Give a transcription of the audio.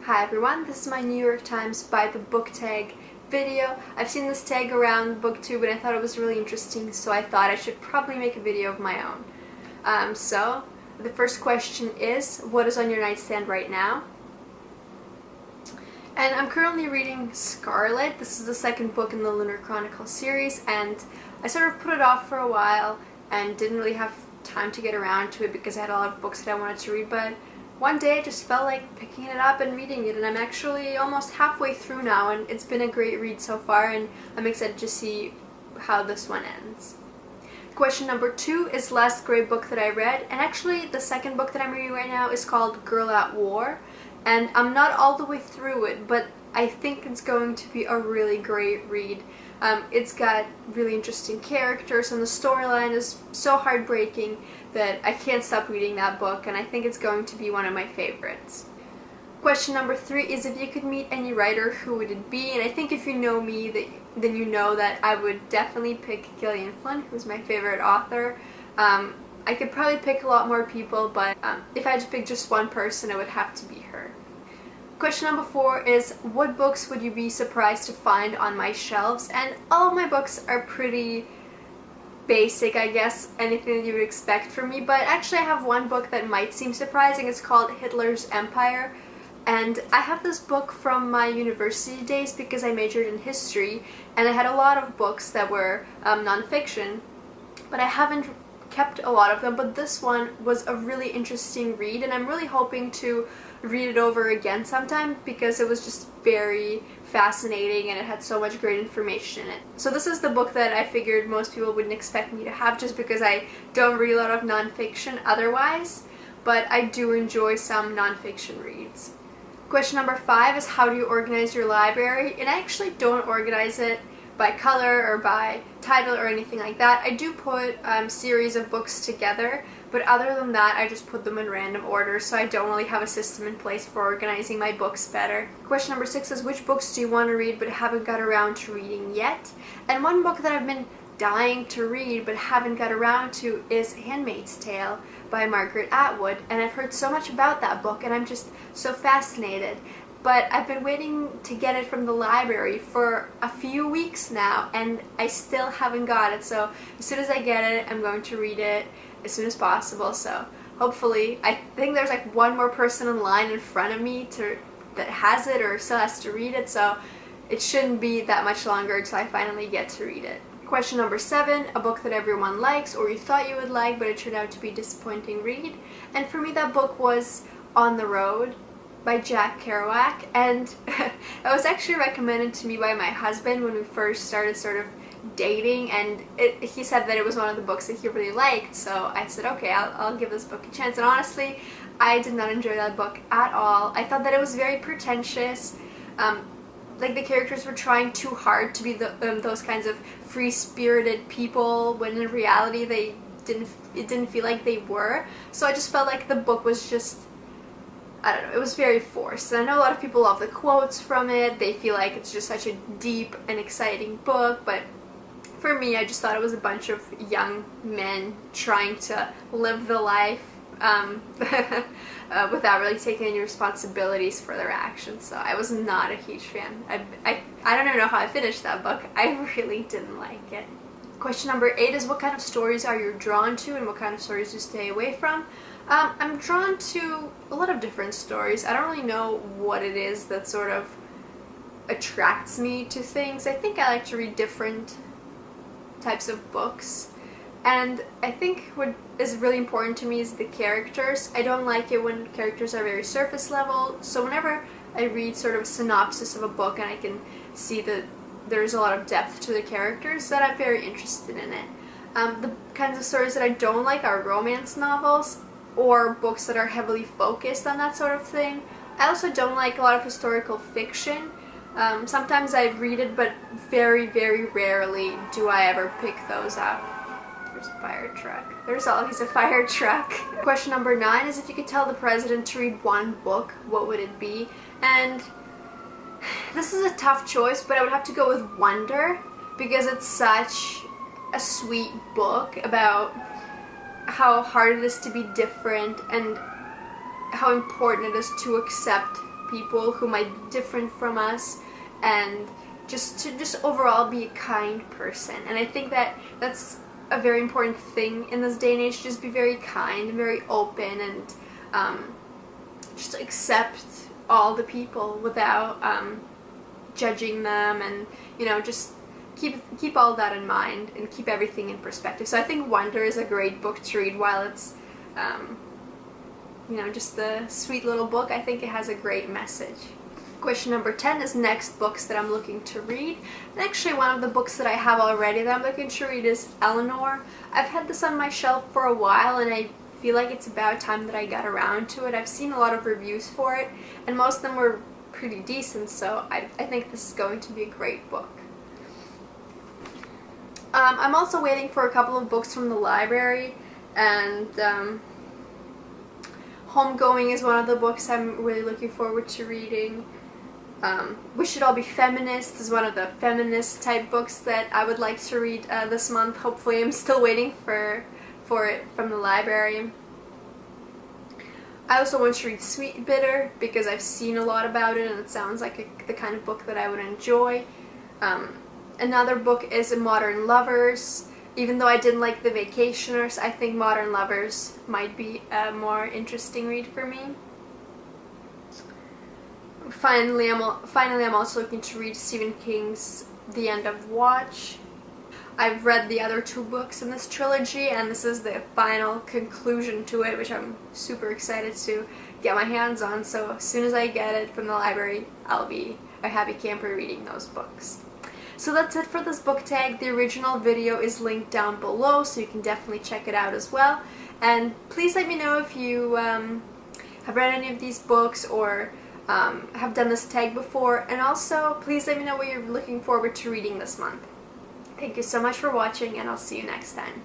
Hi everyone, this is my New York Times by the book tag video. I've seen this tag around booktube and I thought it was really interesting, so I thought I should probably make a video of my own. So the first question is, what is on your nightstand right now? And I'm currently reading Scarlet. This is the second book in the Lunar Chronicle series, and I sort of put it off for a while and didn't really have time to get around to it because I had a lot of books that I wanted to read, but one day I just felt like picking it up and reading it, and I'm actually almost halfway through now, and it's been a great read so far, and I'm excited to see how this one ends. Question number 2 is the last great book that I read, and actually the second book that I'm reading right now is called Girl at War, and I'm not all the way through it, but I think it's going to be a really great read. It's got really interesting characters, and the storyline is so heartbreaking that I can't stop reading that book, and I think it's going to be one of my favorites. Question number 3 is, if you could meet any writer, who would it be? And I think if you know me, then you know that I would definitely pick Gillian Flynn, who's my favorite author. I could probably pick a lot more people, but if I had to pick just one person, it would have to be her. Question number 4 is, what books would you be surprised to find on my shelves? And all of my books are pretty basic, I guess, anything that you would expect from me, but actually I have one book that might seem surprising. It's called Hitler's Empire, and I have this book from my university days because I majored in history, and I had a lot of books that were nonfiction, but I haven't kept a lot of them, but this one was a really interesting read, and I'm really hoping to read it over again sometime because it was just very fascinating and it had so much great information in it. So this is the book that I figured most people wouldn't expect me to have, just because I don't read a lot of nonfiction otherwise, but I do enjoy some nonfiction reads. Question number 5 is, how do you organize your library? And I actually don't organize it by color or by title or anything like that. I do put series of books together, but other than that I just put them in random order, so I don't really have a system in place for organizing my books better. Question number 6 is, which books do you want to read but haven't got around to reading yet? And one book that I've been dying to read but haven't got around to is Handmaid's Tale by Margaret Atwood, and I've heard so much about that book and I'm just so fascinated. But I've been waiting to get it from the library for a few weeks now, and I still haven't got it, so as soon as I get it, I'm going to read it as soon as possible. So hopefully, I think there's like one more person in line in front of me that has it or still has to read it, so it shouldn't be that much longer until I finally get to read it. Question number 7, a book that everyone likes or you thought you would like but it turned out to be a disappointing read. And for me that book was On the Road by Jack Kerouac, and it was actually recommended to me by my husband when we first started sort of dating, and he said that it was one of the books that he really liked, so I said, okay, I'll give this book a chance. And honestly, I did not enjoy that book at all. I thought that it was very pretentious, like the characters were trying too hard to be those kinds of free-spirited people, when in reality it didn't feel like they were. So I just felt like the book was just, I don't know, it was very forced. And I know a lot of people love the quotes from it, they feel like it's just such a deep and exciting book, but for me, I just thought it was a bunch of young men trying to live the life without really taking any responsibilities for their actions, so I was not a huge fan. I don't even know how I finished that book. I really didn't like it. Question number 8 is, what kind of stories are you drawn to and what kind of stories do you stay away from? I'm drawn to a lot of different stories. I don't really know what it is that sort of attracts me to things. I think I like to read different types of books, and I think what is really important to me is the characters. I don't like it when characters are very surface level, so whenever I read sort of a synopsis of a book and I can see that there's a lot of depth to the characters, that I'm very interested in it. The kinds of stories that I don't like are romance novels or books that are heavily focused on that sort of thing. I also don't like a lot of historical fiction. Sometimes I read it, but very, very rarely do I ever pick those up. There's a fire truck. There's always a fire truck. Question number 9 is, if you could tell the president to read one book, what would it be? And this is a tough choice, but I would have to go with Wonder, because it's such a sweet book about how hard it is to be different and how important it is to accept people who might be different from us, and just overall be a kind person. And I think that that's a very important thing in this day and age. Just be very kind and very open, and just accept all the people without judging them, and just keep all that in mind and keep everything in perspective. So I think Wonder is a great book to read while it's just a sweet little book. I think it has a great message. Question number 10 is next books that I'm looking to read. And actually one of the books that I have already that I'm looking to read is Eleanor. I've had this on my shelf for a while, and I feel like it's about time that I got around to it. I've seen a lot of reviews for it, and most of them were pretty decent, so I think this is going to be a great book. I'm also waiting for a couple of books from the library, and Homegoing is one of the books I'm really looking forward to reading. We Should All Be Feminists is one of the feminist type books that I would like to read this month. Hopefully. I'm still waiting for it from the library. I also want to read Sweet Bitter because I've seen a lot about it and it sounds like the kind of book that I would enjoy. Another book is Modern Lovers. Even though I didn't like The Vacationers, I think Modern Lovers might be a more interesting read for me. Finally, I'm also looking to read Stephen King's The End of Watch. I've read the other 2 books in this trilogy, and this is the final conclusion to it, which I'm super excited to get my hands on. So as soon as I get it from the library, I'll be a happy camper reading those books. So that's it for this book tag. The original video is linked down below, so you can definitely check it out as well. And please let me know if you have read any of these books or have done this tag before, and also please let me know what you're looking forward to reading this month. Thank you so much for watching, and I'll see you next time.